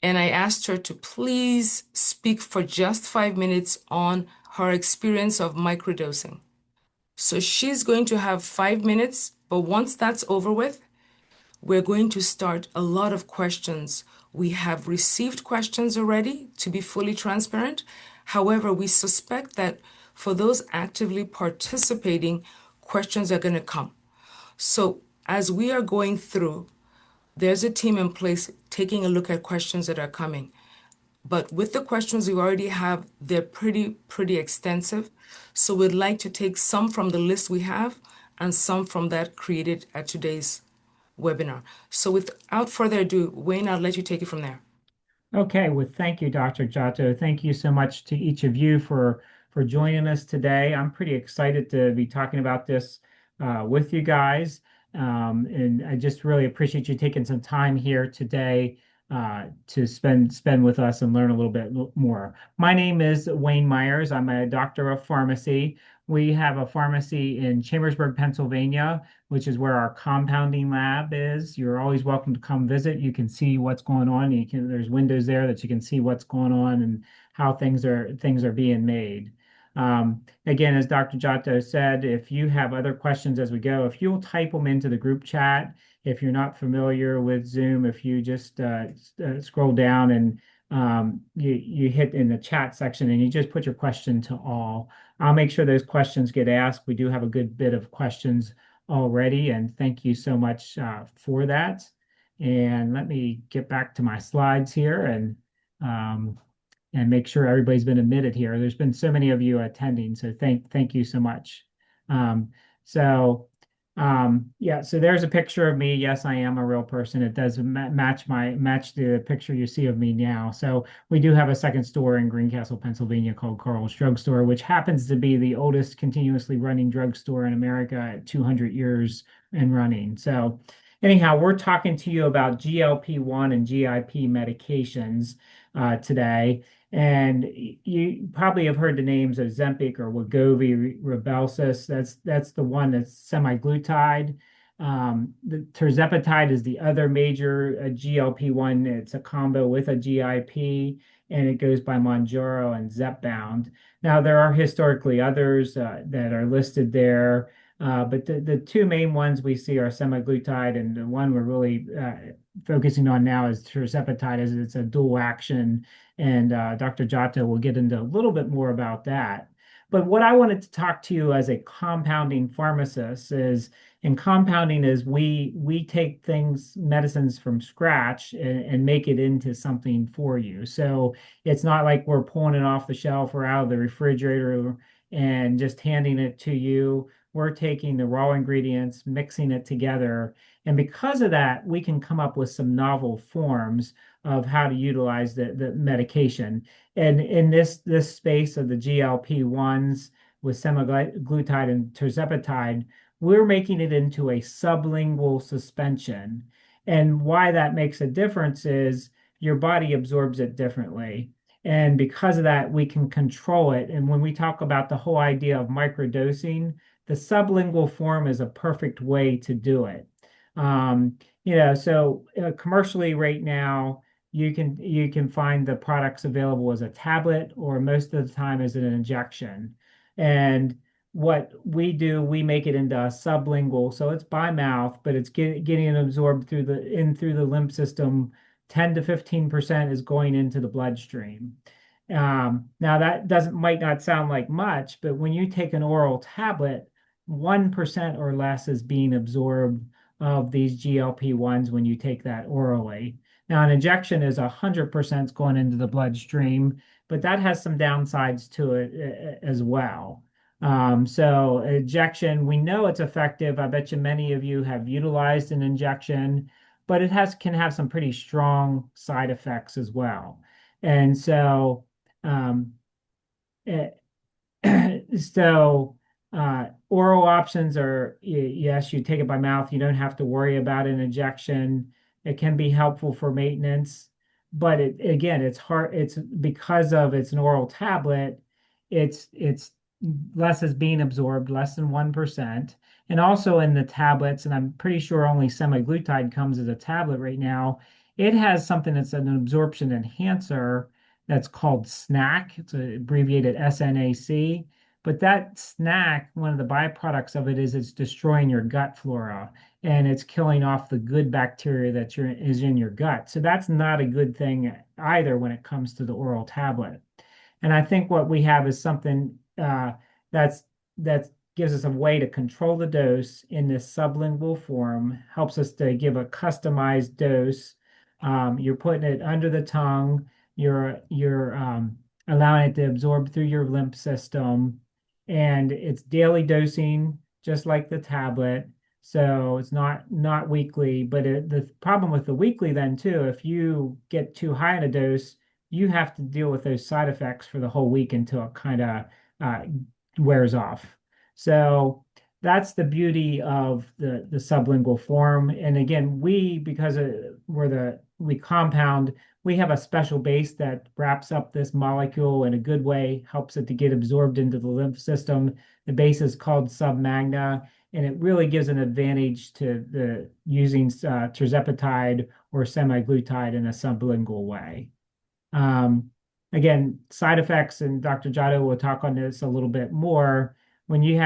and I asked her to please speak for just 5 minutes on her experience of microdosing. So she's going to have 5 minutes, but once that's over with, we're going to start a lot of questions. We have received questions already, to be fully transparent. However, we suspect that for those actively participating, questions are going to come. So as we are going through, there's a team in place taking a look at questions that are coming. But with the questions we already have, they're pretty extensive. So we'd like to take some from the list we have and some from that created at today's webinar. So without further ado, Wayne, I'll let you take it from there. Okay, well, thank you, Dr. Jatto. Thank you so much to each of you for joining us today. I'm pretty excited to be talking about this with you guys, and I just really appreciate you taking some time here today to spend with us and learn a little bit more. My name is Wayne Myers. I'm a doctor of pharmacy. We have a pharmacy in Chambersburg, Pennsylvania, which is where our compounding lab is. You're always welcome to come visit. You can see what's going on. There's windows there that you can see what's going on and how things are being made. Again, as Dr. Giotto said, if you have other questions as we go, if you'll type them into the group chat, if you're not familiar with Zoom, if you just scroll down and you hit in the chat section and you just put your question to all, I'll make sure those questions get asked. We do have a good bit of questions already, and thank you so much for that. And let me get back to my slides here and make sure everybody's been admitted here. There's been so many of you attending, so thank you so much. Um, so yeah, so there's a picture of me. Yes, I am a real person. It does match the picture you see of me now. So we do have a second store in Greencastle, Pennsylvania called Carl's Drugstore, which happens to be the oldest continuously running drugstore in America at 200 years and running. So anyhow, we're talking to you about GLP-1 and GIP medications today. And you probably have heard the names of Ozempic or Wegovy, Rybelsus. That's the one that's semaglutide. The tirzepatide is the other major GLP-1. It's a combo with a GIP, and it goes by Mounjaro and Zepbound. Now, there are historically others that are listed there, but the two main ones we see are semaglutide, and the one we're really focusing on now is tirzepatide, as it's a dual action, and Dr. Giotto will get into a little bit more about that. But what I wanted to talk to you as a compounding pharmacist is, and compounding is we take medicines from scratch and make it into something for you. So it's not like we're pulling it off the shelf or out of the refrigerator and just handing it to you. We're taking the raw ingredients, mixing it together. And because of that, we can come up with some novel forms of how to utilize the medication. And in this space of the GLP-1s with semaglutide and tirzepatide, we're making it into a sublingual suspension. And why that makes a difference is your body absorbs it differently. And because of that, we can control it. And when we talk about the whole idea of microdosing, the sublingual form is a perfect way to do it. So commercially right now, you can find the products available as a tablet or most of the time as an injection. And what we do, we make it into a sublingual, so it's by mouth, but it's getting absorbed through the lymph system. 10 to 15% is going into the bloodstream. Now that might not sound like much, but when you take an oral tablet, 1% or less is being absorbed of these GLP-1s when you take that orally. Now, an injection is 100% going into the bloodstream, but that has some downsides to it as well. So injection, we know it's effective. I bet you many of you have utilized an injection, but can have some pretty strong side effects as well. And so, it, so oral options are, yes, you take it by mouth. You don't have to worry about an injection. It can be helpful for maintenance, but again, it's hard. It's because it's an oral tablet. It's less is being absorbed, less than 1%. And also in the tablets, and I'm pretty sure only semaglutide comes as a tablet right now, It has something that's an absorption enhancer that's called SNAC. It's abbreviated SNAC. But that SNAC, one of the byproducts of it is it's destroying your gut flora and it's killing off the good bacteria that is in your gut. So that's not a good thing either when it comes to the oral tablet. And I think what we have is something that's that gives us a way to control the dose in this sublingual form, helps us to give a customized dose. You're putting it under the tongue. You're allowing it to absorb through your lymph system, and it's daily dosing, just like the tablet. So it's not weekly. But the problem with the weekly then too, if you get too high in a dose, you have to deal with those side effects for the whole week until it kind of uh, wears off. So that's the beauty of the sublingual form. And again, because we compound, we have a special base that wraps up this molecule in a good way, helps it to get absorbed into the lymph system. The base is called submagna, and it really gives an advantage to the using tirzepatide or semaglutide in a sublingual way. Um, Again, side effects, and Dr. Jatto will talk on this a little bit more. When you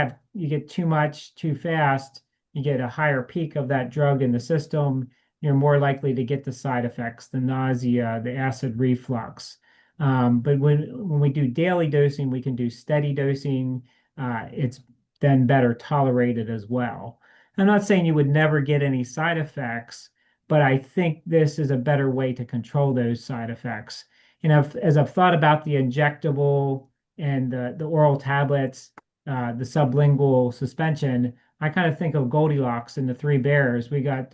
get too much too fast, you get a higher peak of that drug in the system. You're more likely to get the side effects, the nausea, the acid reflux. But when we do daily dosing, we can do steady dosing. It's then better tolerated as well. I'm not saying you would never get any side effects, but I think this is a better way to control those side effects. As I've thought about the injectable and the oral tablets, the sublingual suspension, I kind of think of Goldilocks and the Three Bears. We got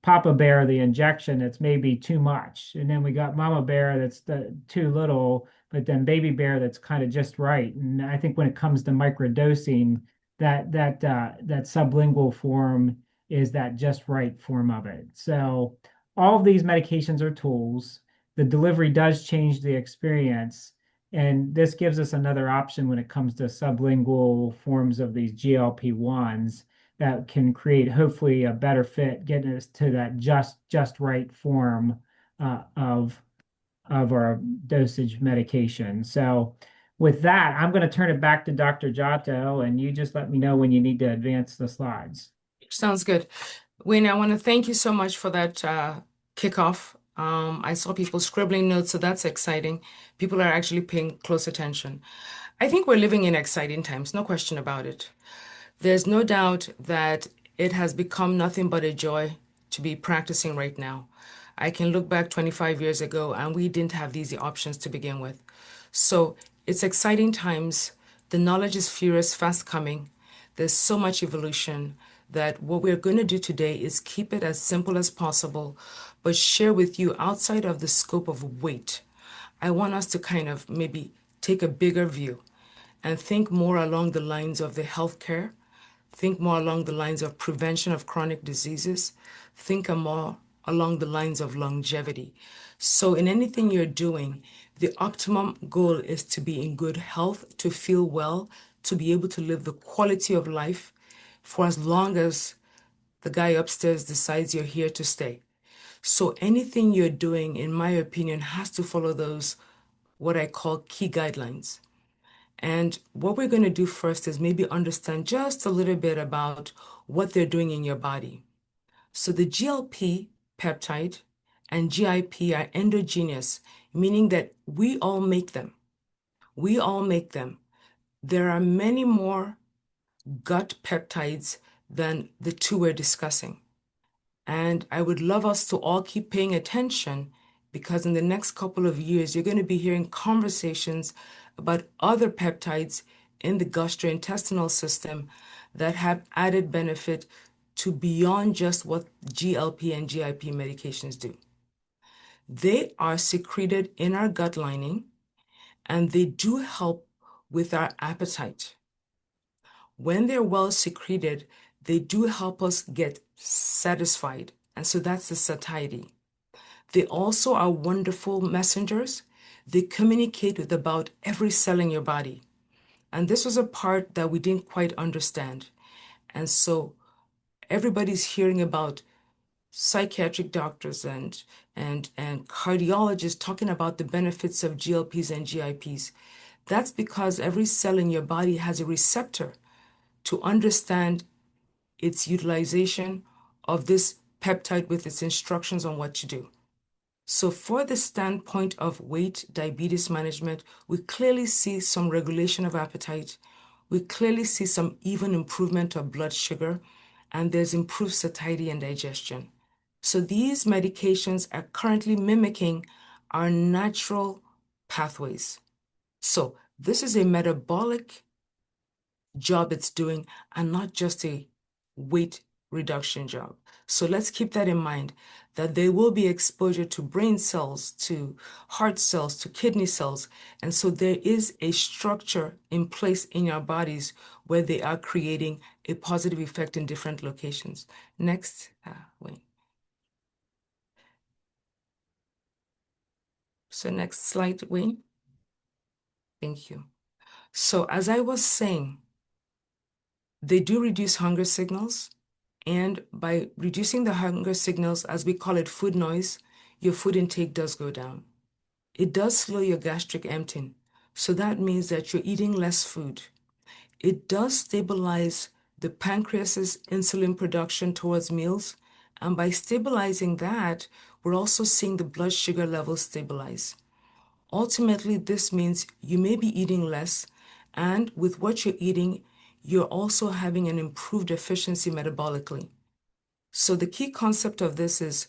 Papa Bear, the injection that's maybe too much, and then we got Mama Bear that's too little, but then Baby Bear that's kind of just right. And I think when it comes to microdosing, that sublingual form is that just right form of it. So all of these medications are tools. The delivery does change the experience. And this gives us another option when it comes to sublingual forms of these GLP-1s that can create hopefully a better fit, getting us to that just right form of our dosage medication. So with that, I'm going to turn it back to Dr. Giotto, and you just let me know when you need to advance the slides. Sounds good. Wayne, I want to thank you so much for that kickoff. I saw people scribbling notes, so that's exciting. People are actually paying close attention. I think we're living in exciting times, no question about it. There's no doubt that it has become nothing but a joy to be practicing right now. I can look back 25 years ago and we didn't have these options to begin with. So it's exciting times. The knowledge is furious, fast coming. There's so much evolution that what we're going to do today is keep it as simple as possible, but share with you outside of the scope of weight. I want us to kind of maybe take a bigger view and think more along the lines of the healthcare, think more along the lines of prevention of chronic diseases, think more along the lines of longevity. So in anything you're doing, the optimum goal is to be in good health, to feel well, to be able to live the quality of life for as long as the guy upstairs decides you're here to stay. So anything you're doing, in my opinion, has to follow those, what I call key guidelines. And what we're going to do first is maybe understand just a little bit about what they're doing in your body. So the GLP peptide and GIP are endogenous, meaning that we all make them. We all make them. There are many more gut peptides than the two we're discussing. And I would love us to all keep paying attention because in the next couple of years, you're going to be hearing conversations about other peptides in the gastrointestinal system that have added benefit to beyond just what GLP and GIP medications do. They are secreted in our gut lining and they do help with our appetite. When they're well secreted, they do help us get satisfied. And so that's the satiety. They also are wonderful messengers. They communicate with about every cell in your body. And this was a part that we didn't quite understand. And so everybody's hearing about psychiatric doctors and cardiologists talking about the benefits of GLPs and GIPs. That's because every cell in your body has a receptor to understand its utilization of this peptide with its instructions on what to do. So for the standpoint of weight diabetes management, we clearly see some regulation of appetite. We clearly see some even improvement of blood sugar, and there's improved satiety and digestion. So these medications are currently mimicking our natural pathways. So this is a metabolic job it's doing and not just a weight reduction job. So let's keep that in mind, that there will be exposure to brain cells, to heart cells, to kidney cells. And so there is a structure in place in our bodies where they are creating a positive effect in different locations. Next, Wayne. So next slide, Wayne. Thank you. So as I was saying, they do reduce hunger signals. And by reducing the hunger signals, as we call it food noise, your food intake does go down. It does slow your gastric emptying. So that means that you're eating less food. It does stabilize the pancreas's insulin production towards meals. And by stabilizing that, we're also seeing the blood sugar levels stabilize. Ultimately, this means you may be eating less, and with what you're eating, you're also having an improved efficiency metabolically. So the key concept of this is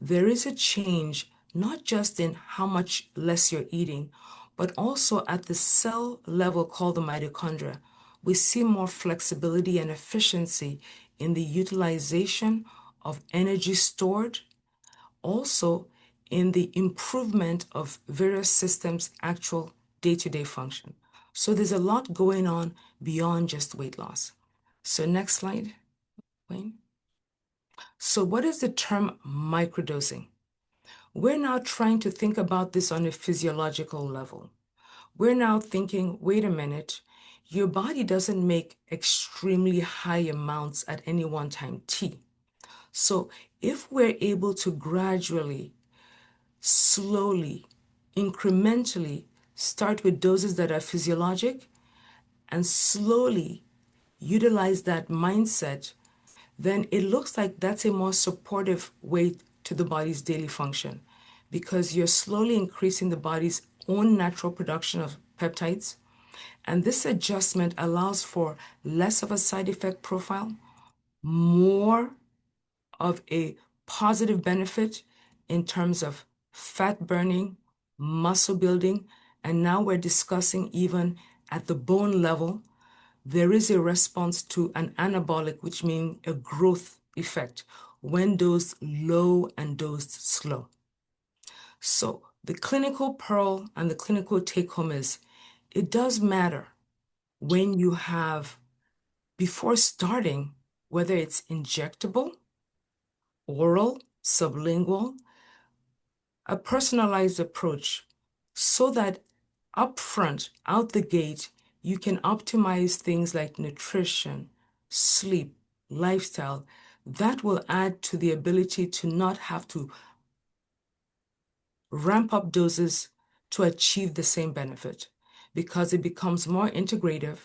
there is a change, not just in how much less you're eating, but also at the cell level called the mitochondria. We see more flexibility and efficiency in the utilization of energy stored, also in the improvement of various systems' actual day-to-day function. So there's a lot going on beyond just weight loss. So next slide, Wayne. So what is the term microdosing? We're now trying to think about this on a physiological level. We're now thinking, wait a minute, your body doesn't make extremely high amounts at any one time T. So if we're able to gradually, slowly, incrementally start with doses that are physiologic and slowly utilize that mindset, then it looks like that's a more supportive way to the body's daily function because you're slowly increasing the body's own natural production of peptides. And this adjustment allows for less of a side effect profile, more of a positive benefit in terms of fat burning, muscle building, and now we're discussing even at the bone level, there is a response to an anabolic, which means a growth effect when dosed low and dosed slow. So the clinical pearl and the clinical take home is it does matter when you have, before starting, whether it's injectable, oral, sublingual, a personalized approach so that upfront, out the gate, you can optimize things like nutrition, sleep, lifestyle. That will add to the ability to not have to ramp up doses to achieve the same benefit because it becomes more integrative.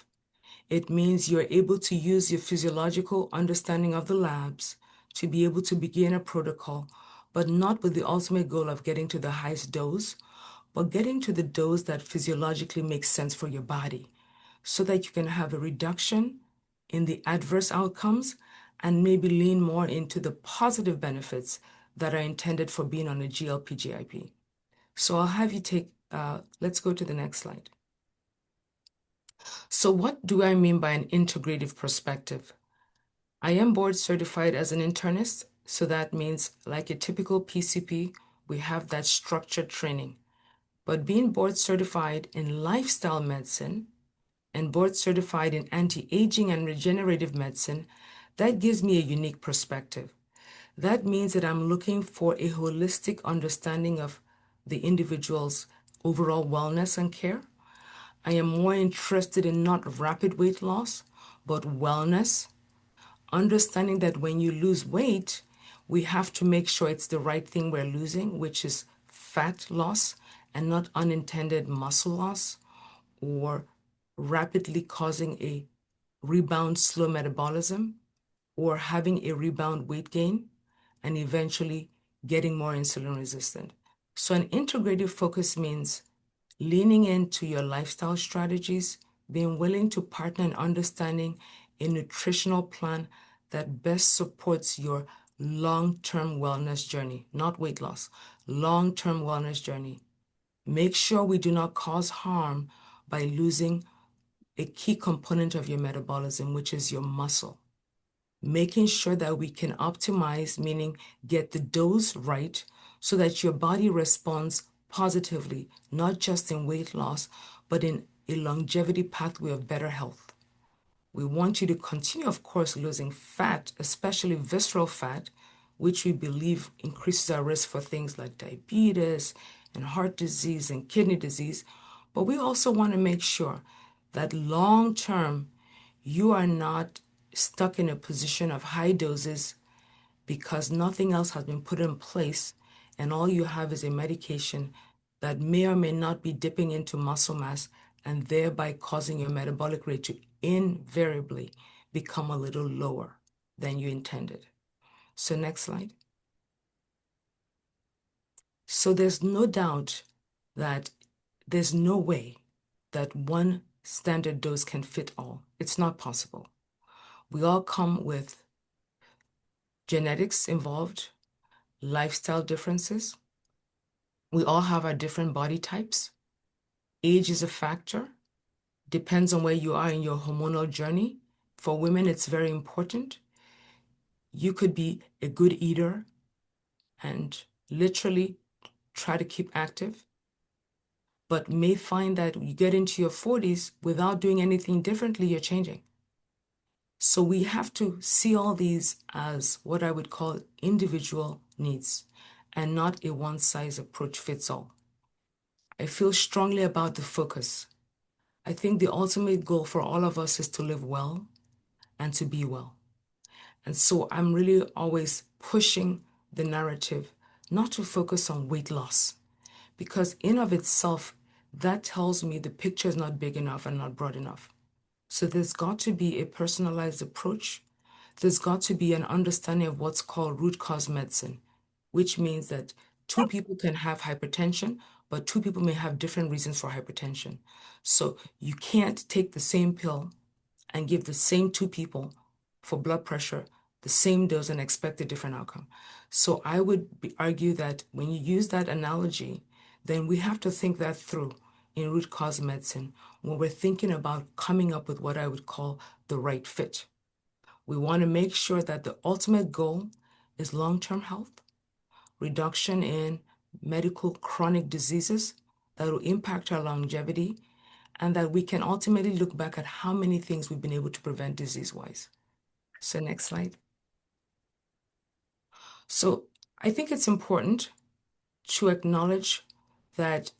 It means you're able to use your physiological understanding of the labs to be able to begin a protocol, but not with the ultimate goal of getting to the highest dose, but getting to the dose that physiologically makes sense for your body so that you can have a reduction in the adverse outcomes and maybe lean more into the positive benefits that are intended for being on a GLP-GIP. So I'll have you let's go to the next slide. So what do I mean by an integrative perspective? I am board certified as an internist, so that means like a typical PCP, we have that structured training. But being board certified in lifestyle medicine and board certified in anti-aging and regenerative medicine, that gives me a unique perspective. That means that I'm looking for a holistic understanding of the individual's overall wellness and care. I am more interested in not rapid weight loss, but wellness, understanding that when you lose weight, we have to make sure it's the right thing we're losing, which is fat loss and not unintended muscle loss or rapidly causing a rebound slow metabolism or having a rebound weight gain and eventually getting more insulin resistant. So an integrative focus means leaning into your lifestyle strategies, being willing to partner in understanding a nutritional plan that best supports your long-term wellness journey, not weight loss, long-term wellness journey. Make sure we do not cause harm by losing a key component of your metabolism, which is your muscle. Making sure that we can optimize, meaning get the dose right so that your body responds positively, not just in weight loss, but in a longevity pathway of better health. We want you to continue, of course, losing fat, especially visceral fat, which we believe increases our risk for things like diabetes and heart disease and kidney disease. But we also want to make sure that long term, you are not stuck in a position of high doses because nothing else has been put in place and all you have is a medication that may or may not be dipping into muscle mass and thereby causing your metabolic rate to invariably become a little lower than you intended. So next slide. So there's no doubt that there's no way that one standard dose can fit all. It's not possible. We all come with genetics involved, lifestyle differences. We all have our different body types. Age is a factor. Depends on where you are in your hormonal journey. For women, it's very important. You could be a good eater and literally try to keep active, but may find that you get into your 40s without doing anything differently, you're changing. So we have to see all these as what I would call individual needs and not a one-size approach fits all. I feel strongly about the focus. I think the ultimate goal for all of us is to live well and to be well. And so I'm really always pushing the narrative not to focus on weight loss, because in of itself, that tells me the picture is not big enough and not broad enough. So there's got to be a personalized approach. There's got to be an understanding of what's called root cause medicine, which means that two people can have hypertension, but two people may have different reasons for hypertension. So you can't take the same pill and give the same two people for blood pressure the same dose and expect a different outcome. So I would argue that when you use that analogy, then we have to think that through in root cause medicine when we're thinking about coming up with what I would call the right fit. We want to make sure that the ultimate goal is long-term health, reduction in medical chronic diseases that will impact our longevity, and that we can ultimately look back at how many things we've been able to prevent disease-wise. So next slide. So I think it's important to acknowledge that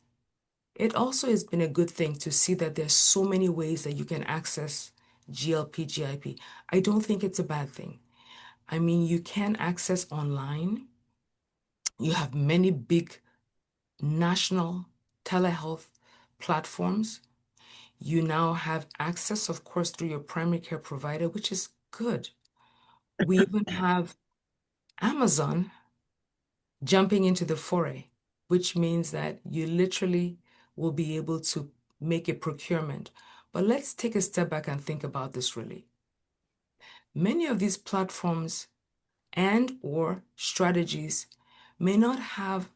it also has been a good thing to see that there's so many ways that you can access GLP, GIP. I don't think it's a bad thing. I mean, you can access online. You have many big national telehealth platforms. You now have access, of course, through your primary care provider, which is good. We even have Amazon jumping into the foray, which means that you literally will be able to make a procurement. But let's take a step back and think about this really. Many of these platforms and or strategies may not have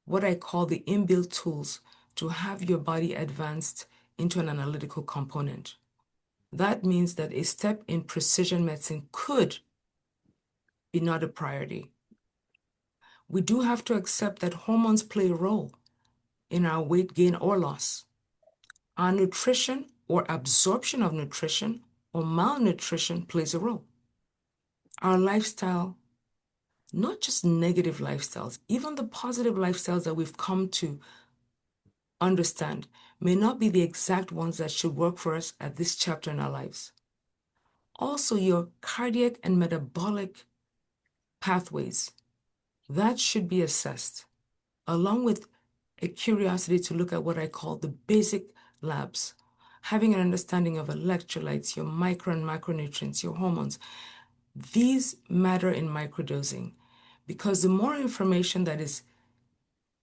what I call the inbuilt tools to have your body advanced into an analytical component. That means that a step in precision medicine could be not a priority. We do have to accept that hormones play a role in our weight gain or loss. Our nutrition or absorption of nutrition or malnutrition plays a role. Our lifestyle, not just negative lifestyles, even the positive lifestyles that we've come to understand may not be the exact ones that should work for us at this chapter in our lives. Also, your cardiac and metabolic pathways, that should be assessed, along with a curiosity to look at what I call the basic labs, having an understanding of electrolytes, your micro and macronutrients, your hormones. These matter in microdosing because the more information that is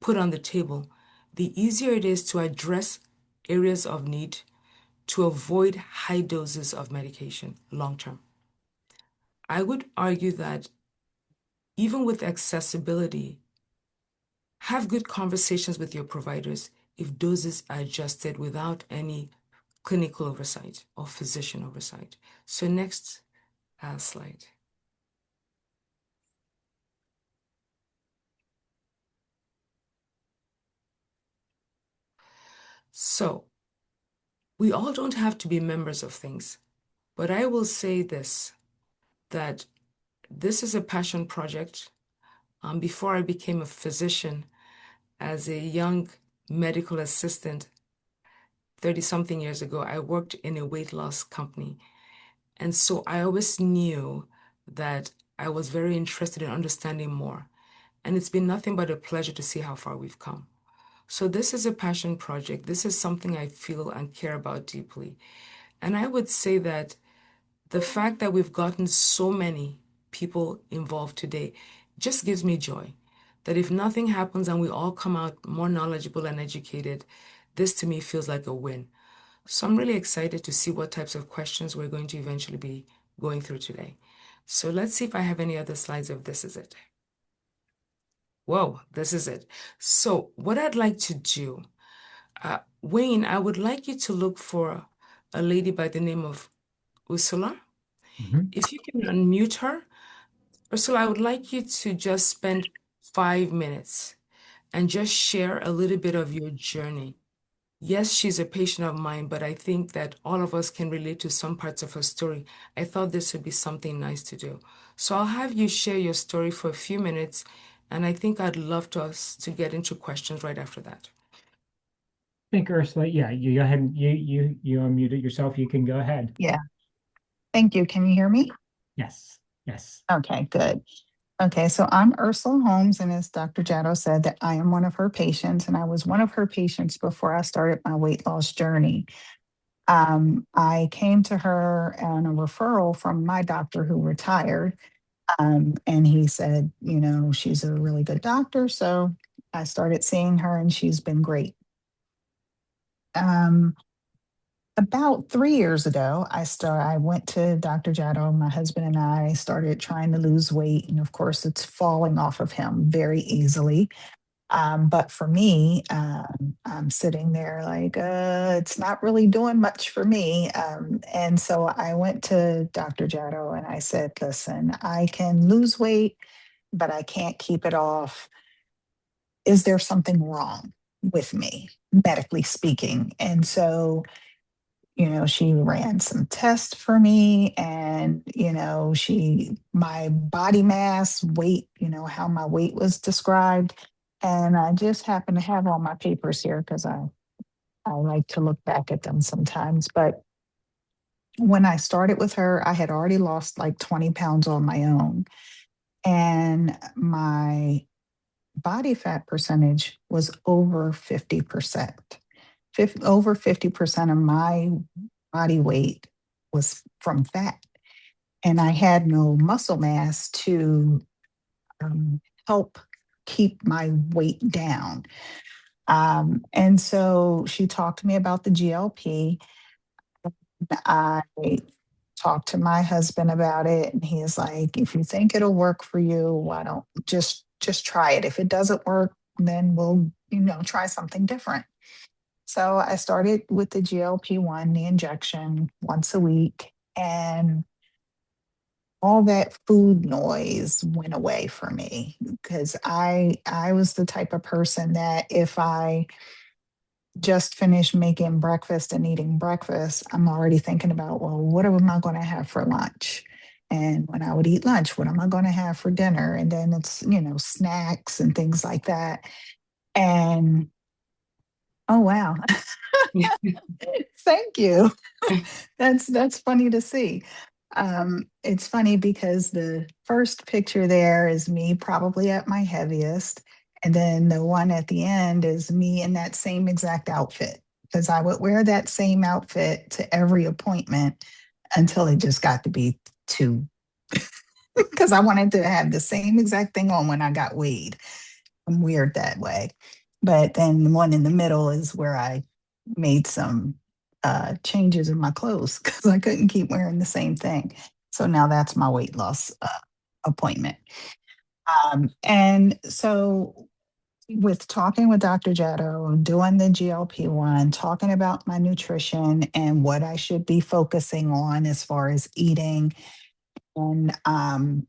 put on the table, the easier it is to address areas of need to avoid high doses of medication long term. I would argue that even with accessibility, have good conversations with your providers if doses are adjusted without any clinical oversight or physician oversight. So next slide. So we all don't have to be members of things, but I will say this, that this is a passion project. Before I became a physician, as a young medical assistant, 30 something years ago, I worked in a weight loss company. And so I always knew that I was very interested in understanding more. And it's been nothing but a pleasure to see how far we've come. So this is a passion project. This is something I feel and care about deeply. And I would say that the fact that we've gotten so many people involved today just gives me joy. That if nothing happens and we all come out more knowledgeable and educated, this to me feels like a win. So I'm really excited to see what types of questions we're going to eventually be going through today. So let's see if I have any other slides of this is it. Whoa, this is it. So what I'd like to do, Wayne, I would like you to look for a lady by the name of Ursula. If you can unmute her, Ursula, I would like you to just spend 5 minutes and just share a little bit of your journey. Yes, she's a patient of mine, but I think that all of us can relate to some parts of her story. I thought this would be something nice to do. So I'll have you share your story for a few minutes, and I think I'd love us to get into questions right after that. I think Ursula, yeah, you go ahead and you unmuted yourself. You can go ahead. Yeah. Thank you. Can you hear me? Yes. Yes. Okay, good. Okay, so I'm Ursula Holmes, and as Dr. Jatto said, that I am one of her patients, and I was one of her patients before I started my weight loss journey. I came to her on a referral from my doctor who retired, and he said, you know, she's a really good doctor, so I started seeing her, and she's been great. About 3 years ago, I went to Dr. Jatto. My husband and I started trying to lose weight, and of course, it's falling off of him very easily. But for me, I'm sitting there like it's not really doing much for me. And so I went to Dr. Jatto and I said, "Listen, I can lose weight, but I can't keep it off. Is there something wrong with me, medically speaking?" And so she ran some tests for me, and, my body mass, weight, how my weight was described. And I just happen to have all my papers here because I like to look back at them sometimes. But when I started with her, I had already lost like 20 pounds on my own. And my body fat percentage was over 50%. Over 50% of my body weight was from fat. And I had no muscle mass to help keep my weight down. And so she talked to me about the GLP. I talked to my husband about it, and he is like, if you think it'll work for you, why don't just try it. If it doesn't work, then we'll, try something different. So I started with the GLP-1, the injection once a week, and all that food noise went away for me because I was the type of person that if I just finished making breakfast and eating breakfast, I'm already thinking about, well, what am I going to have for lunch? And when I would eat lunch, what am I going to have for dinner? And then it's, snacks and things like that. And oh, wow. Thank you. That's funny to see. It's funny because the first picture there is me probably at my heaviest. And then the one at the end is me in that same exact outfit. Because I would wear that same outfit to every appointment until it just got to be too, because I wanted to have the same exact thing on when I got weighed. I'm weird that way. But then the one in the middle is where I made some changes in my clothes because I couldn't keep wearing the same thing. So now that's my weight loss appointment. And so with talking with Dr. Jatto, doing the GLP-1, talking about my nutrition and what I should be focusing on as far as eating and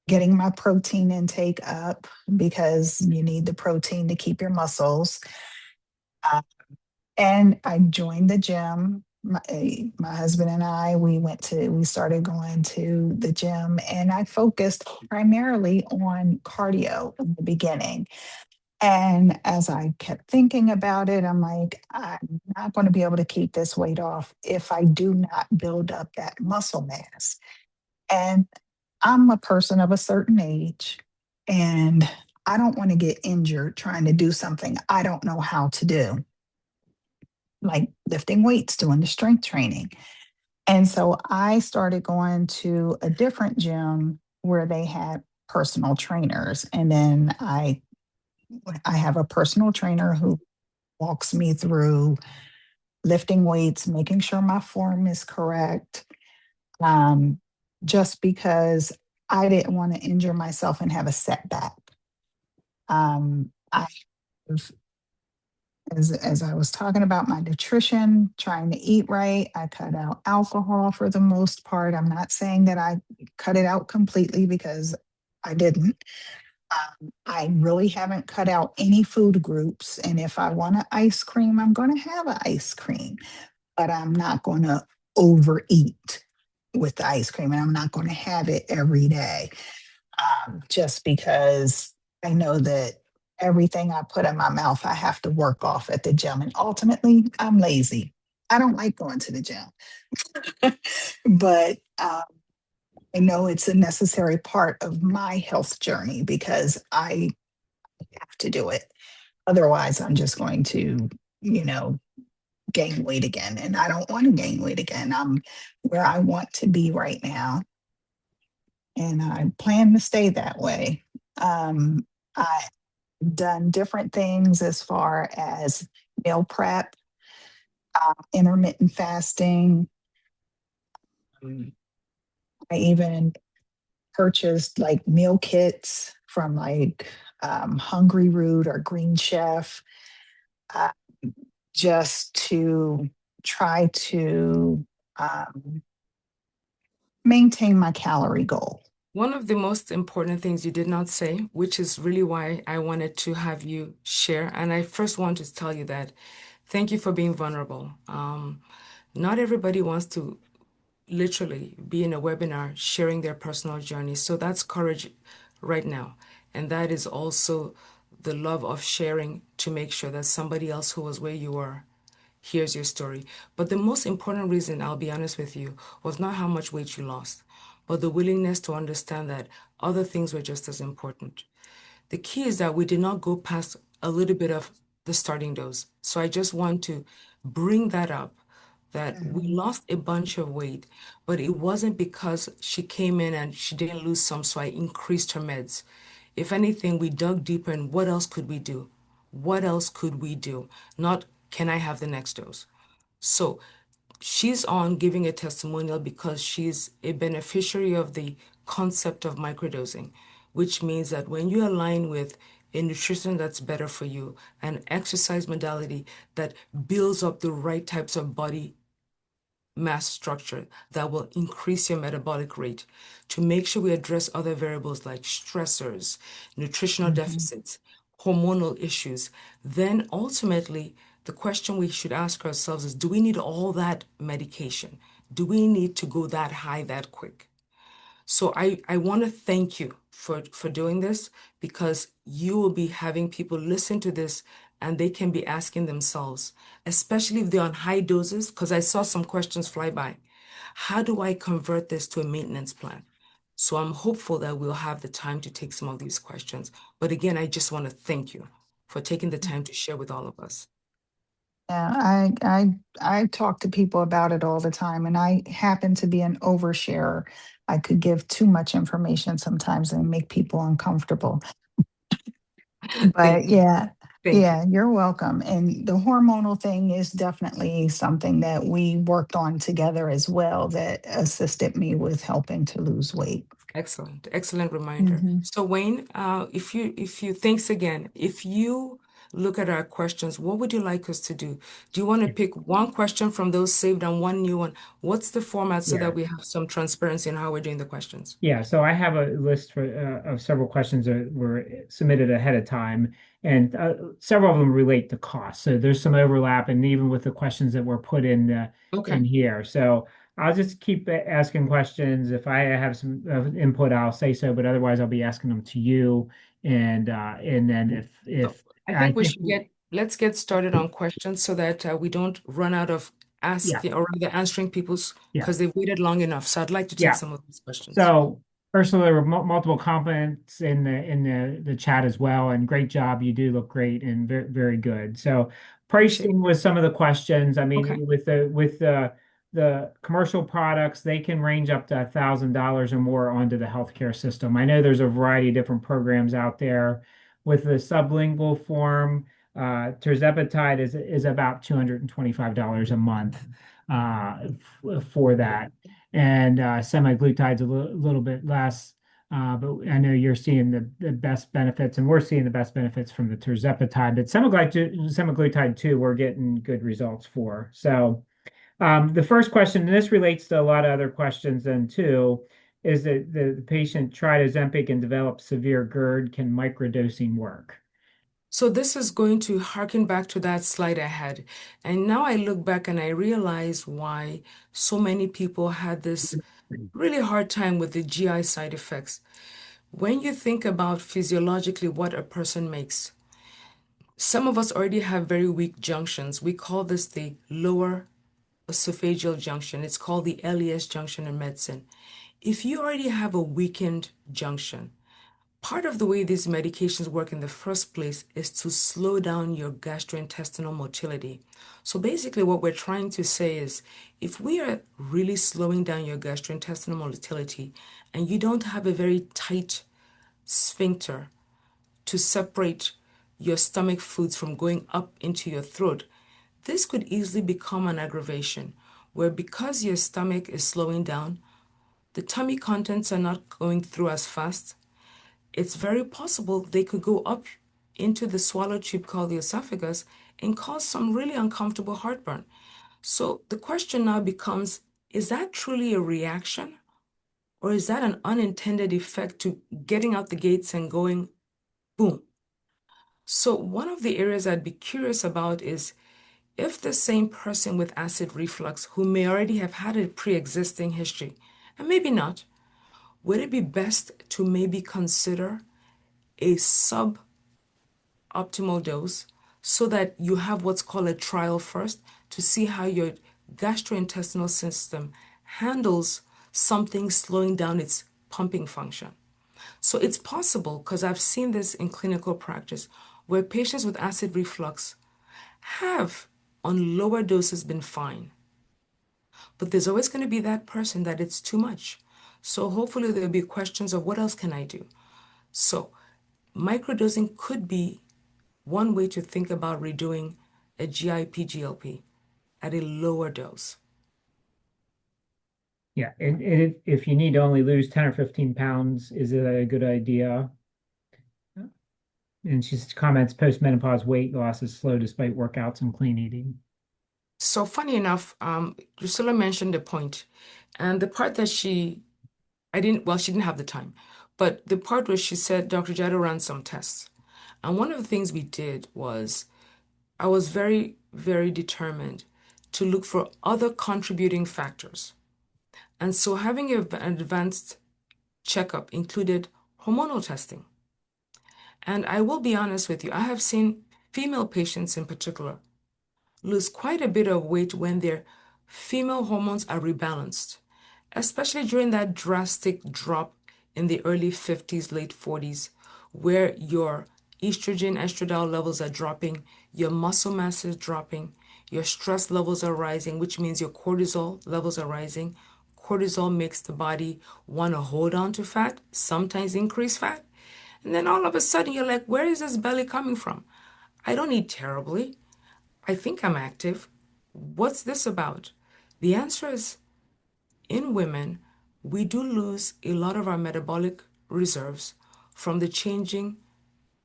getting my protein intake up because you need the protein to keep your muscles. Uh, and I joined the gym. My husband and I, we started going to the gym, and I focused primarily on cardio in the beginning. And as I kept thinking about it, I'm like, I'm not going to be able to keep this weight off if I do not build up that muscle mass. And I'm a person of a certain age, and I don't want to get injured trying to do something I don't know how to do, like lifting weights, doing the strength training. And so I started going to a different gym where they had personal trainers. And then I have a personal trainer who walks me through lifting weights, making sure my form is correct, um, just because I didn't want to injure myself and have a setback. I have, as I was talking about my nutrition, trying to eat right, I cut out alcohol for the most part. I'm not saying that I cut it out completely because I didn't. I really haven't cut out any food groups. And if I want an ice cream, I'm going to have an ice cream, but I'm not going to overeat with the ice cream and I'm not going to have it every day just because I know that everything I put in my mouth, I have to work off at the gym. And ultimately, I'm lazy. I don't like going to the gym, but I know it's a necessary part of my health journey because I have to do it. Otherwise, I'm just going to, you know, gain weight again. And I don't want to gain weight again. I'm where I want to be right now. And I plan to stay that way. I've done different things as far as meal prep, intermittent fasting. Um, I even purchased like meal kits from like Hungry Root or Green Chef uh, just to try to um, maintain my calorie goal. One of the most important things you did not say, which is really why I wanted to have you share, and I first want to tell you that thank you for being vulnerable. Not everybody wants to literally be in a webinar sharing their personal journey. So that's courage right now. And that is also the love of sharing to make sure that somebody else who was where you are here's your story. But the most important reason, I'll be honest with you, was not how much weight you lost, but the willingness to understand that other things were just as important. The key is that we did not go past a little bit of the starting dose. So I just want to bring that up that we Mhm. lost a bunch of weight, but it wasn't because she came in and she didn't lose some, so I increased her meds. If anything, we dug deeper and what else could we do? What else could we do? Not, can I have the next dose? So she's on giving a testimonial because she's a beneficiary of the concept of microdosing, which means that when you align with a nutrition that's better for you, an exercise modality that builds up the right types of body mass structure that will increase your metabolic rate to make sure we address other variables like stressors, nutritional Mhm. deficits, hormonal issues, then ultimately the question we should ask ourselves is, do we need all that medication? Do we need to go that high that quick? So I want to thank you for doing this because you will be having people listen to this and they can be asking themselves, especially if they're on high doses, because I saw some questions fly by. How do I convert this to a maintenance plan? So I'm hopeful that we'll have the time to take some of these questions. But again, I just want to thank you for taking the time to share with all of us. Yeah, I talk to people about it all the time, and I happen to be an oversharer. I could give too much information sometimes and make people uncomfortable. Thank But you. yeah, Thank you. yeah, you're welcome. And the hormonal thing is definitely something that we worked on together as well that assisted me with helping to lose weight. Excellent, excellent reminder. Hmm. So Wayne, thanks again. If you look at our questions, what would you like us to do? Do you want to pick one question from those saved and one new one? What's the format so Yeah. that we have some transparency in how we're doing the questions? Yeah, so I have a list of several questions that were submitted ahead of time, and several of them relate to cost. So there's some overlap, and even with the questions that were put in Okay. here. So I'll just keep asking questions. If I have some input, I'll say so, but otherwise, I'll be asking them to you. And then So if I I think think let's get started on questions so that we don't run out of yeah, asking or rather answering people's yeah, because they've waited long enough. So I'd like to take yeah. some of these questions. So, Ursula, there were multiple comments in the chat as well, and great job. You do look great and very good. So, Appreciate it. pricing was some of the questions. I Okay. mean, with the commercial products, they can range up to $1,000 or more onto the healthcare system. I know there's a variety of different programs out there. With the sublingual form, tirzepatide is about $225 a month for that, and semaglutide's a little bit less. But I know you're seeing the best benefits, and we're seeing the best benefits from the tirzepatide. But semaglutide too, we're getting good results for. So the first question, and this relates to a lot of other questions then too, is that the patient tried Ozempic and developed severe GERD. Can microdosing work? So this is going to harken back to that slide I had. And now I look back and I realize why so many people had this really hard time with the GI side effects. When you think about physiologically what a person makes, some of us already have very weak junctions. We call this the lower esophageal junction. It's called the LES junction in medicine. If you already have a weakened junction, part of the way these medications work in the first place is to slow down your gastrointestinal motility. So basically, what we're trying to say is if we are really slowing down your gastrointestinal motility and you don't have a very tight sphincter to separate your stomach foods from going up into your throat, this could easily become an aggravation where because your stomach is slowing down, the tummy contents are not going through as fast. It's very possible they could go up into the swallow tube called the esophagus and cause some really uncomfortable heartburn. So the question now becomes, is that truly a reaction or is that an unintended effect to getting out the gates and going boom? So one of the areas I'd be curious about is if the same person with acid reflux who may already have had a pre-existing history, and maybe not, would it be best to maybe consider a suboptimal dose so that you have what's called a trial first to see how your gastrointestinal system handles something slowing down its pumping function. So it's possible, because I've seen this in clinical practice, where patients with acid reflux have, on lower doses, been fine. But there's always going to be that person that it's too much. So hopefully there'll be questions of what else can I do? So microdosing could be one way to think about redoing a GIP GLP at a lower dose. Yeah, and if you need to only lose 10 or 15 pounds, is it a good idea? And she comments post-menopause weight loss is slow despite workouts and clean eating. So funny enough, Drusilla mentioned a point, and the part that she didn't have the time, but the part where she said Dr. Jatto ran some tests. And one of the things we did was I was very, very determined to look for other contributing factors. And so having an advanced checkup included hormonal testing. And I will be honest with you, I have seen female patients in particular lose quite a bit of weight when their female hormones are rebalanced, especially during that drastic drop in the early 50s, late 40s, where your estrogen, estradiol levels are dropping, your muscle mass is dropping, your stress levels are rising, which means your cortisol levels are rising. Cortisol makes the body want to hold on to fat, sometimes increase fat. And then all of a sudden, you're like, where is this belly coming from? I don't eat terribly. I think I'm active. What's this about? The answer is in women, we do lose a lot of our metabolic reserves from the changing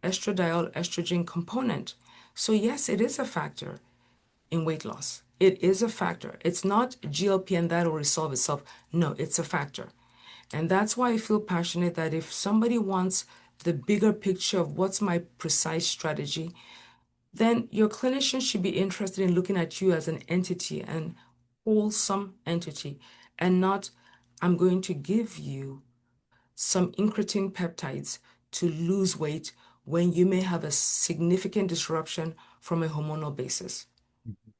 estradiol estrogen component. So, yes, it is a factor in weight loss. It is a factor. It's not GLP and that will resolve itself. No, it's a factor. And that's why I feel passionate that if somebody wants the bigger picture of what's my precise strategy, then your clinician should be interested in looking at you as an entity, an wholesome entity, and not, I'm going to give you some incretin peptides to lose weight when you may have a significant disruption from a hormonal basis.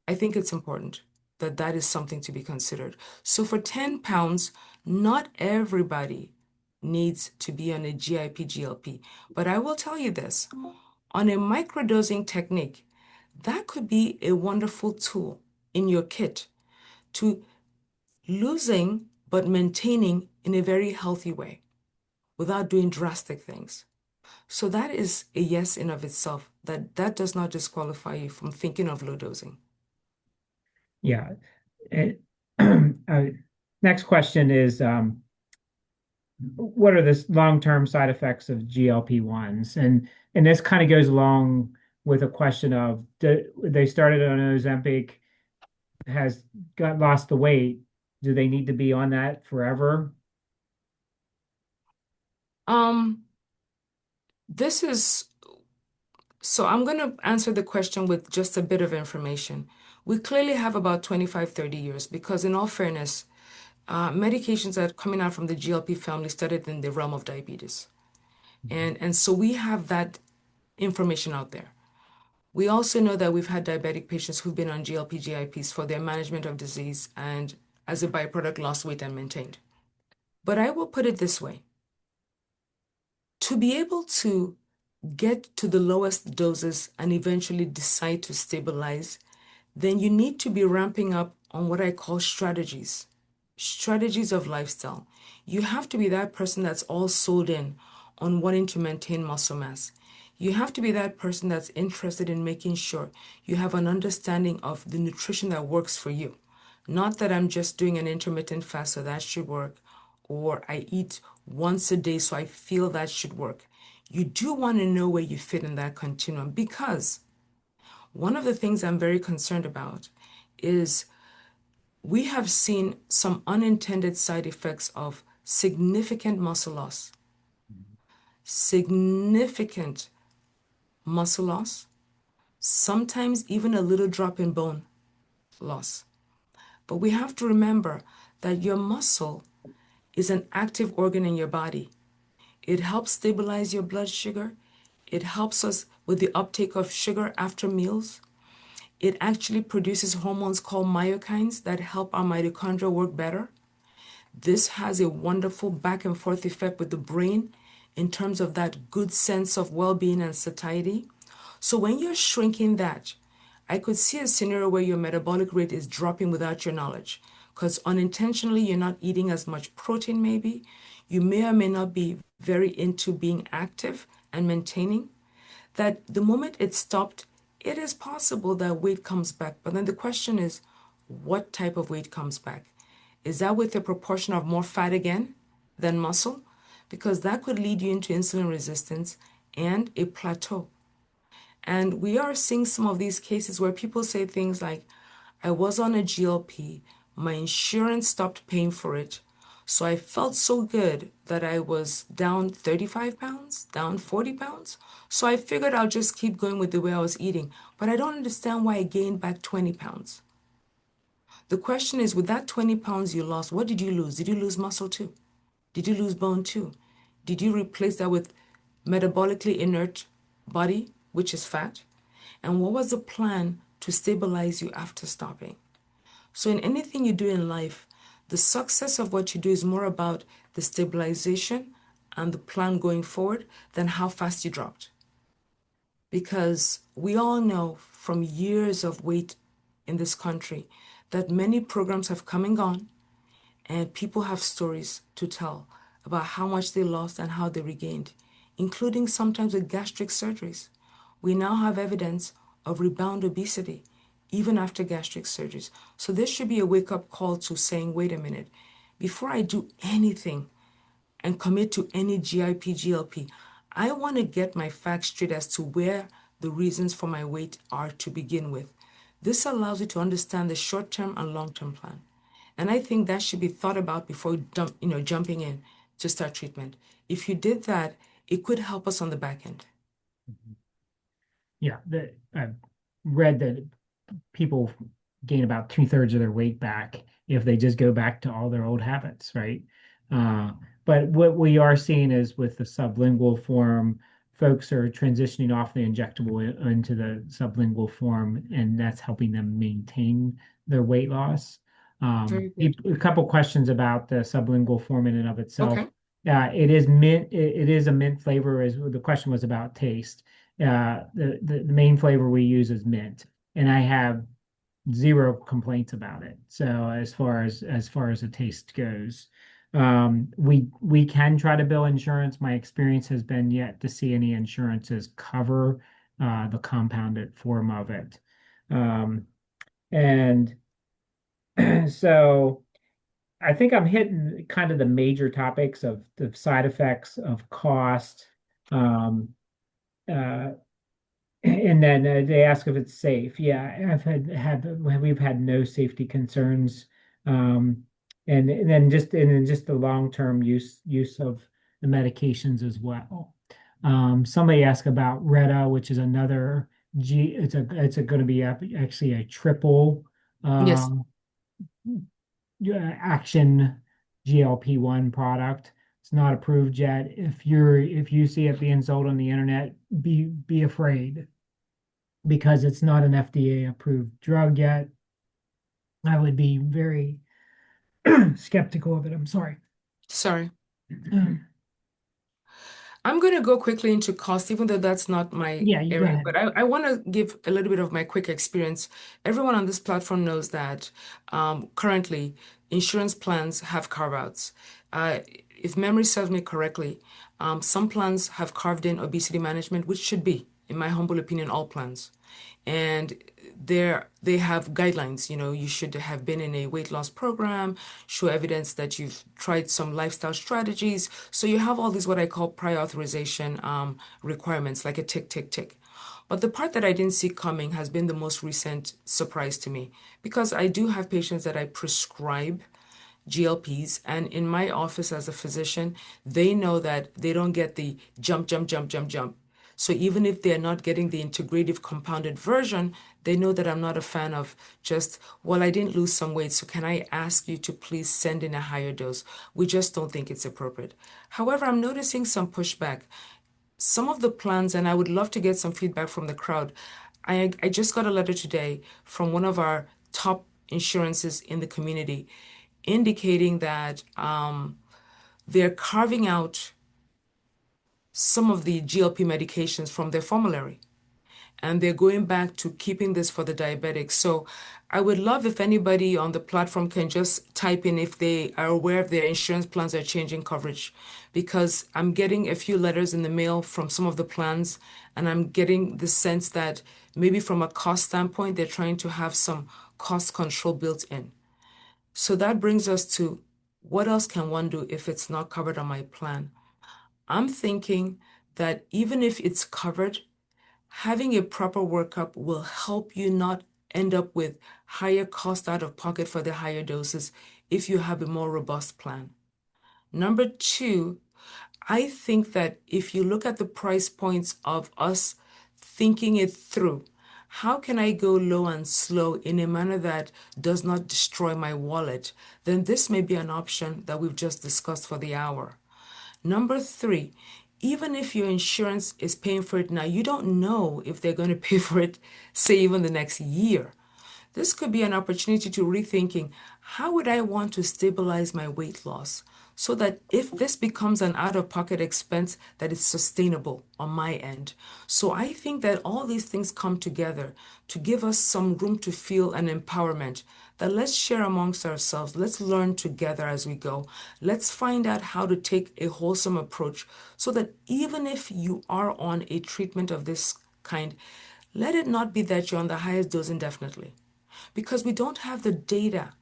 I think it's important that that is something to be considered. So for 10 pounds, not everybody needs to be on a GIP GLP. But I will tell you this, on a microdosing technique, that could be a wonderful tool in your kit to losing but maintaining in a very healthy way without doing drastic things. So that is a yes in of itself. That does not disqualify you from thinking of low dosing. Yeah. And, next question is, what are the long-term side effects of GLP-1s? And this kind of goes along with a question of they started on Ozempic, has lost the weight. Do they need to be on that forever? This is so I'm going to answer the question with just a bit of information. We clearly have about 25, 30 years because in all fairness, medications that are coming out from the GLP family started in the realm of diabetes. And so we have that information out there. We also know that we've had diabetic patients who've been on GLP GIPs for their management of disease and as a byproduct lost weight and maintained. But I will put it this way. To be able to get to the lowest doses and eventually decide to stabilize, then you need to be ramping up on what I call strategies of lifestyle. You have to be that person that's all sold in on wanting to maintain muscle mass. You have to be that person that's interested in making sure you have an understanding of the nutrition that works for you. Not that I'm just doing an intermittent fast, so that should work, or I eat once a day, so I feel that should work. You do want to know where you fit in that continuum because one of the things I'm very concerned about is we have seen some unintended side effects of significant muscle loss, significant muscle loss, sometimes even a little drop in bone loss. But we have to remember that your muscle is an active organ in your body. It helps stabilize your blood sugar. It helps us with the uptake of sugar after meals. It actually produces hormones called myokines that help our mitochondria work better. This has a wonderful back and forth effect with the brain in terms of that good sense of well-being and satiety. So when you're shrinking that, I could see a scenario where your metabolic rate is dropping without your knowledge because unintentionally you're not eating as much protein maybe. You may or may not be very into being active and maintaining. That the moment it stopped, it is possible that weight comes back. But then the question is, what type of weight comes back? Is that with a proportion of more fat again than muscle? Because that could lead you into insulin resistance and a plateau. And we are seeing some of these cases where people say things like, I was on a GLP, my insurance stopped paying for it. So I felt so good that I was down 35 pounds, down 40 pounds. So I figured I'll just keep going with the way I was eating. But I don't understand why I gained back 20 pounds. The question is, with that 20 pounds you lost, what did you lose? Did you lose muscle too? Did you lose bone too? Did you replace that with metabolically inert body, which is fat? And what was the plan to stabilize you after stopping? So in anything you do in life, the success of what you do is more about the stabilization and the plan going forward than how fast you dropped. Because we all know from years of weight in this country that many programs have come and gone, and people have stories to tell about how much they lost and how they regained, including sometimes with gastric surgeries. We now have evidence of rebound obesity even after gastric surgeries. So this should be a wake-up call to saying, wait a minute, before I do anything and commit to any GIP, GLP, I want to get my facts straight as to where the reasons for my weight are to begin with. This allows you to understand the short-term and long-term plan. And I think that should be thought about before jumping in to start treatment. If you did that, it could help us on the back end. Yeah, I've read that people gain about 2/3 of their weight back if they just go back to all their old habits, right? But what we are seeing is with the sublingual form, folks are transitioning off the injectable into the sublingual form, and that's helping them maintain their weight loss. Very good. A couple questions about the sublingual form in and of itself. Okay. It is mint. It is a mint flavor. As the question was about taste. The main flavor we use is mint, and I have zero complaints about it. So as far as the taste goes, we can try to bill insurance. My experience has been yet to see any insurances cover the compounded form of it, and so I think I'm hitting kind of the major topics of the side effects of cost. Um, uh, And then they ask if it's safe. Yeah, we've had no safety concerns. Um, and then just the long-term use of the medications as well. Somebody asked about Retta, which is another G. It's going to be actually a triple Yes. action GLP-1 product. It's not approved yet. If you see it being sold on the internet, be afraid because it's not an FDA approved drug yet. I would be very skeptical of it. I'm sorry. Sorry. I'm going to go quickly into cost, even though that's not my Yeah, you go area, but ahead. I want to give a little bit of my quick experience. Everyone on this platform knows that currently insurance plans have carve-outs. If memory serves me correctly, some plans have carved in obesity management, which should be, in my humble opinion, all plans. And they have guidelines. You should have been in a weight loss program, show evidence that you've tried some lifestyle strategies. So you have all these what I call prior authorization requirements, like a tick, tick, tick. But the part that I didn't see coming has been the most recent surprise to me, because I do have patients that I prescribe GLPs, and in my office as a physician, they know that they don't get the jump, jump, jump, jump, jump. So even if they're not getting the integrative compounded version, they know that I'm not a fan of just, well, I didn't lose some weight, so can I ask you to please send in a higher dose? We just don't think it's appropriate. However, I'm noticing some pushback. Some of the plans, and I would love to get some feedback from the crowd. I just got a letter today from one of our top insurances in the community indicating that they're carving out some of the GLP medications from their formulary, and they're going back to keeping this for the diabetics. So I would love if anybody on the platform can just type in if they are aware of their insurance plans are changing coverage, because I'm getting a few letters in the mail from some of the plans, and I'm getting the sense that maybe from a cost standpoint, they're trying to have some cost control built in. So that brings us to what else can one do if it's not covered on my plan? I'm thinking that even if it's covered, having a proper workup will help you not end up with higher cost out of pocket for the higher doses if you have a more robust plan. Number two, I think that if you look at the price points of us thinking it through, how can I go low and slow in a manner that does not destroy my wallet? Then this may be an option that we've just discussed for the hour. Number three, even if your insurance is paying for it now, you don't know if they're going to pay for it, say, even the next year. This could be an opportunity to rethinking, how would I want to stabilize my weight loss so that if this becomes an out-of-pocket expense, that it's sustainable on my end. So I think that all these things come together to give us some room to feel an empowerment, that let's share amongst ourselves. Let's learn together as we go. Let's find out how to take a wholesome approach so that even if you are on a treatment of this kind, let it not be that you're on the highest dose indefinitely, because we don't have the data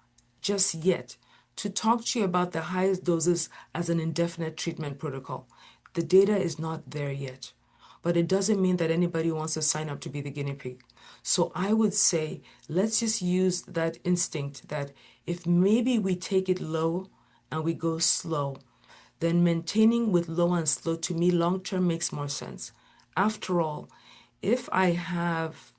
just yet to talk to you about the highest doses as an indefinite treatment protocol. The data is not there yet, but it doesn't mean that anybody wants to sign up to be the guinea pig. So I would say let's just use that instinct that if maybe we take it low and we go slow, then maintaining with low and slow to me long term makes more sense. After all, if I have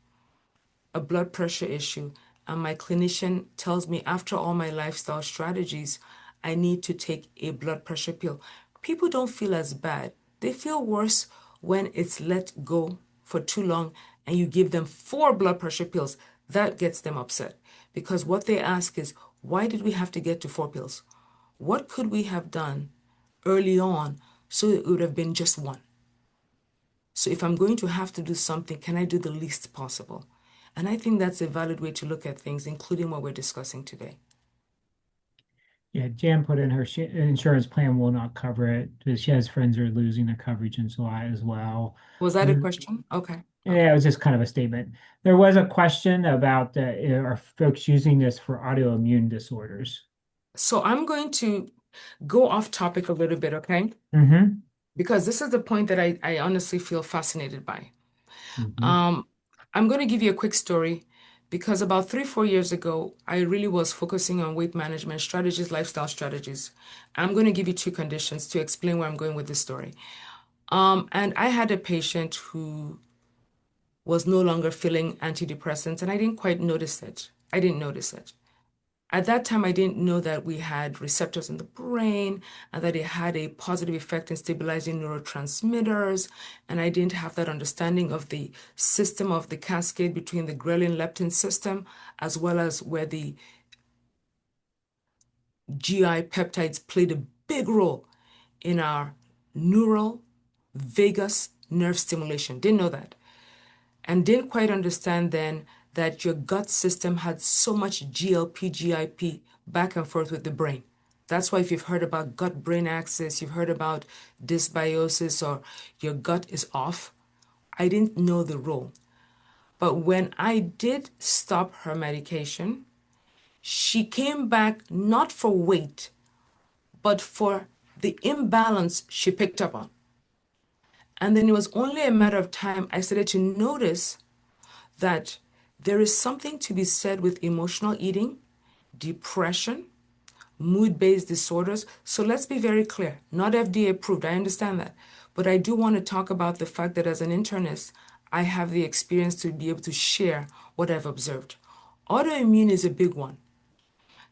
a blood pressure issue and my clinician tells me after all my lifestyle strategies, I need to take a blood pressure pill, people don't feel as bad. They feel worse when it's let go for too long and you give them 4 blood pressure pills. That gets them upset because what they ask is, why did we have to get to 4 pills? What could we have done early on so it would have been just one? So if I'm going to have to do something, can I do the least possible? And I think that's a valid way to look at things, including what we're discussing today. Yeah, Jan put in her insurance plan will not cover it because she has friends who are losing the coverage in July as well. Was that a question? Okay. Yeah, it was just kind of a statement. There was a question about are folks using this for autoimmune disorders? So I'm going to go off topic a little bit, okay? Mm-hmm. Because this is the point that I honestly feel fascinated by. Mm-hmm. Um, I'm going to give you a quick story because about 3, 4 years ago, I really was focusing on weight management strategies, lifestyle strategies. I'm going to give you 2 conditions to explain where I'm going with this story. And I had a patient who was no longer feeling antidepressants, and I didn't quite notice it. I didn't notice it. At that time, I didn't know that we had receptors in the brain and that it had a positive effect in stabilizing neurotransmitters. And I didn't have that understanding of the system of the cascade between the ghrelin leptin system, as well as where the GI peptides played a big role in our neural vagus nerve stimulation. Didn't know that. And didn't quite understand then that your gut system had so much GLP, GIP back and forth with the brain. That's why if you've heard about gut-brain axis, you've heard about dysbiosis or your gut is off. I didn't know the role. But when I did stop her medication, she came back not for weight, but for the imbalance she picked up on. And then it was only a matter of time I started to notice that there is something to be said with emotional eating, depression, mood-based disorders. So let's be very clear, not FDA approved, I understand that. But I do want to talk about the fact that as an internist, I have the experience to be able to share what I've observed. Autoimmune is a big one.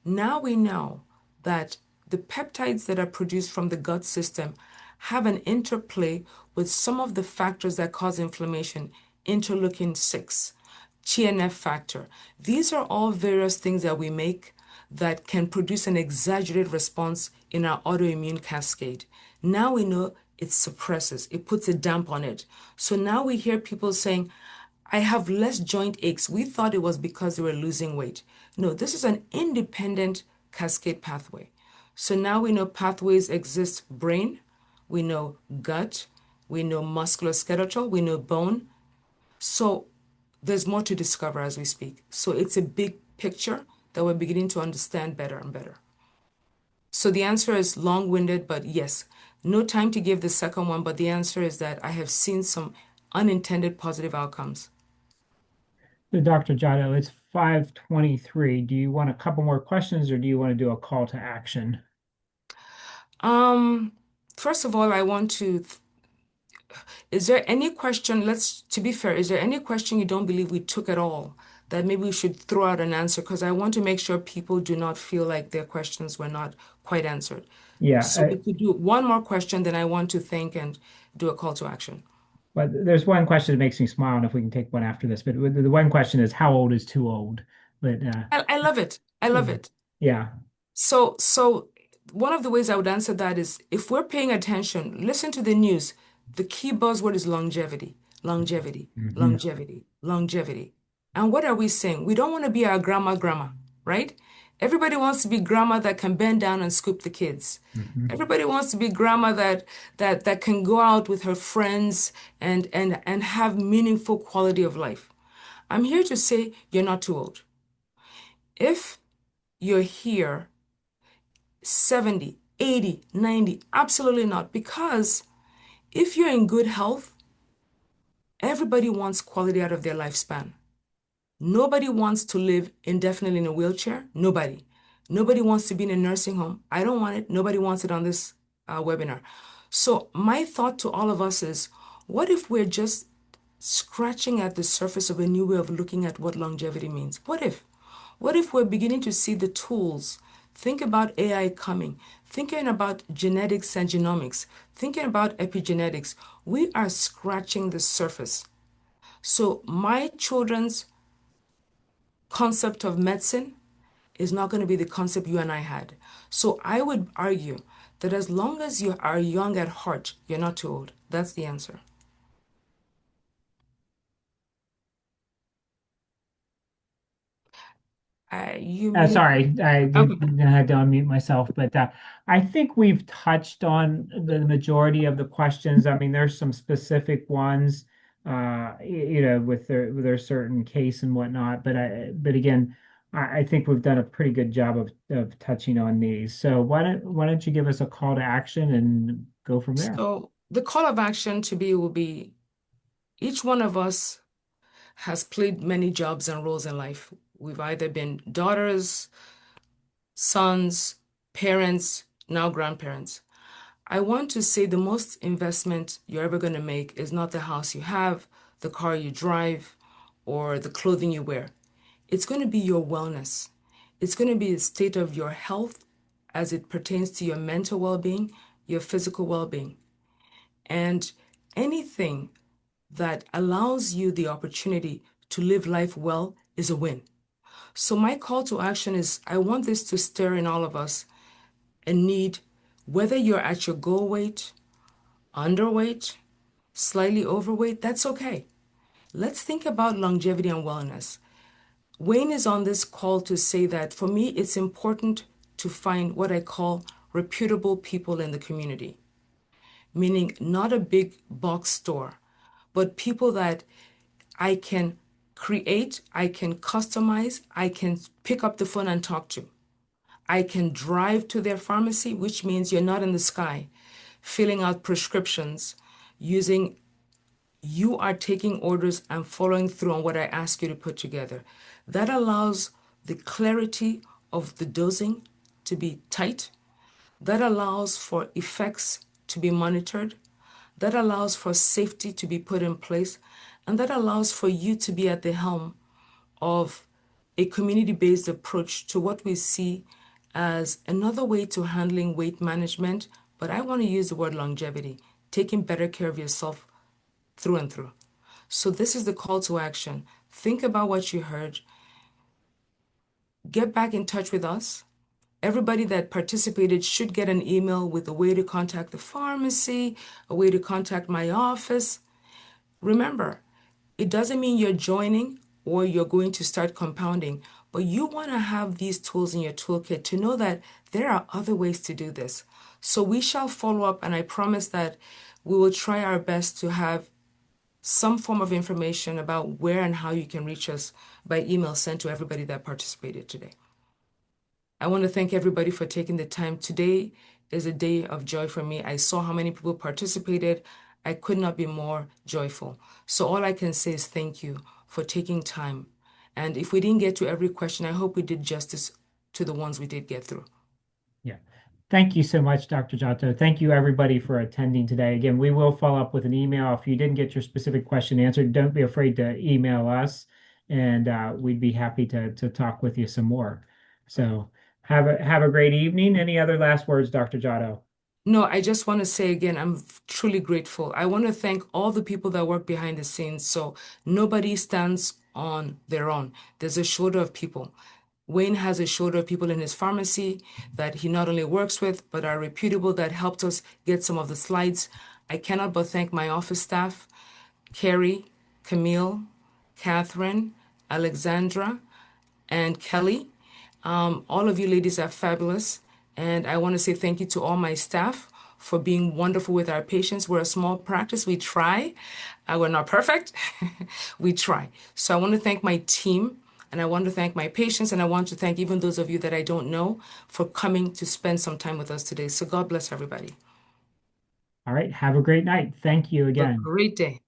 Now we know that the peptides that are produced from the gut system have an interplay with some of the factors that cause inflammation, interleukin 6, TNF factor. These are all various things that we make that can produce an exaggerated response in our autoimmune cascade. Now we know it suppresses, it puts a damp on it. So now we hear people saying, I have less joint aches. We thought it was because they were losing weight. No, this is an independent cascade pathway. So now we know pathways exist brain, we know gut, we know musculoskeletal, we know bone. So there's more to discover as we speak. So it's a big picture that we're beginning to understand better and better. So the answer is long-winded, but yes, no time to give the second one, but the answer is that I have seen some unintended positive outcomes. So Dr. Jatto, it's 5:23. Do you want a couple more questions or do you want to do a call to action? Um, First of all, I want to, is there any question, to be fair, is there any question you don't believe we took at all that maybe we should throw out an answer? Because I want to make sure people do not feel like their questions were not quite answered. Yeah, So we could do one more question, then I want to think and do a call to action. but there's one question that makes me smile, and if we can take one after this. But the one question is, how old is too old? But I love it. I love it. yeah. So one of the ways I would answer that is if we're paying attention, listen to the news. The key buzzword is longevity, longevity, Hmm. longevity, longevity. And what are we saying? We don't want to be our grandma, right? Everybody wants to be grandma that can bend down and scoop the kids. Hmm. Everybody wants to be grandma that can go out with her friends and have meaningful quality of life. I'm here to say you're not too old. If you're here 70, 80, 90, absolutely not. Because if you're in good health, everybody wants quality out of their lifespan. Nobody wants to live indefinitely in a wheelchair. Nobody. Nobody wants to be in a nursing home. I don't want it. Nobody wants it on this webinar. So my thought to all of us is, what if we're just scratching at the surface of a new way of looking at what longevity means? What if? What if we're beginning to see the tools? Think about AI coming, thinking about genetics and genomics, thinking about epigenetics. We are scratching the surface. So my children's concept of medicine is not going to be the concept you and I had. So I would argue that as long as you are young at heart, you're not too old. That's the answer. You mute. Sorry, I Okay. I had to unmute myself, but I think we've touched on the majority of the questions. I mean, there's some specific ones, with their certain case and whatnot. But again, I think we've done a pretty good job of touching on these. So why don't you give us a call to action and go from there? So the call of action to be will be each one of us has played many jobs and roles in life. We've either been daughters, sons, parents, now grandparents. I want to say the most investment you're ever going to make is not the house you have, the car you drive, or the clothing you wear. It's going to be your wellness. It's going to be the state of your health as it pertains to your mental well being, your physical well being. And anything that allows you the opportunity to live life well is a win. So, my call to action is I want this to stir in all of us a need, whether you're at your goal weight, underweight, slightly overweight, that's okay. Let's think about longevity and wellness. Wayne is on this call to say that for me, it's important to find what I call reputable people in the community, meaning not a big box store, but people that I can create, I can customize, I can pick up the phone and talk to. I can drive to their pharmacy, which means you're not in the sky filling out prescriptions using you are taking orders and following through on what I ask you to put together. That allows the clarity of the dosing to be tight. That allows for effects to be monitored. That allows for safety to be put in place. And that allows for you to be at the helm of a community-based approach to what we see as another way to handling weight management. But I want to use the word longevity, taking better care of yourself through and through. So this is the call to action. Think about what you heard. Get back in touch with us. Everybody that participated should get an email with a way to contact the pharmacy, a way to contact my office. Remember, it doesn't mean you're joining or you're going to start compounding, but you want to have these tools in your toolkit to know that there are other ways to do this. So we shall follow up, and I promise that we will try our best to have some form of information about where and how you can reach us by email sent to everybody that participated today. I want to thank everybody for taking the time. Today is a day of joy for me. I saw how many people participated. I could not be more joyful. So all I can say is thank you for taking time. And if we didn't get to every question, I hope we did justice to the ones we did get through. Yeah. Thank you so much, Dr. Jatto. Thank you, everybody, for attending today. Again, we will follow up with an email. If you didn't get your specific question answered, don't be afraid to email us, and we'd be happy to talk with you some more. So have a great evening. Any other last words, Dr. Jatto? No, I just want to say again, I'm truly grateful. I want to thank all the people that work behind the scenes. So nobody stands on their own. There's a shoulder of people. Wayne has a shoulder of people in his pharmacy that he not only works with, but are reputable, that helped us get some of the slides. I cannot but thank my office staff, Carrie, Camille, Catherine, Alexandra, and Kelly. All of you ladies are fabulous. And I want to say thank you to all my staff for being wonderful with our patients. We're a small practice. We try. We're not perfect. We try. So I want to thank my team, and I want to thank my patients, and I want to thank even those of you that I don't know for coming to spend some time with us today. So God bless everybody. All right. Have a great night. Thank you Have a again. great day.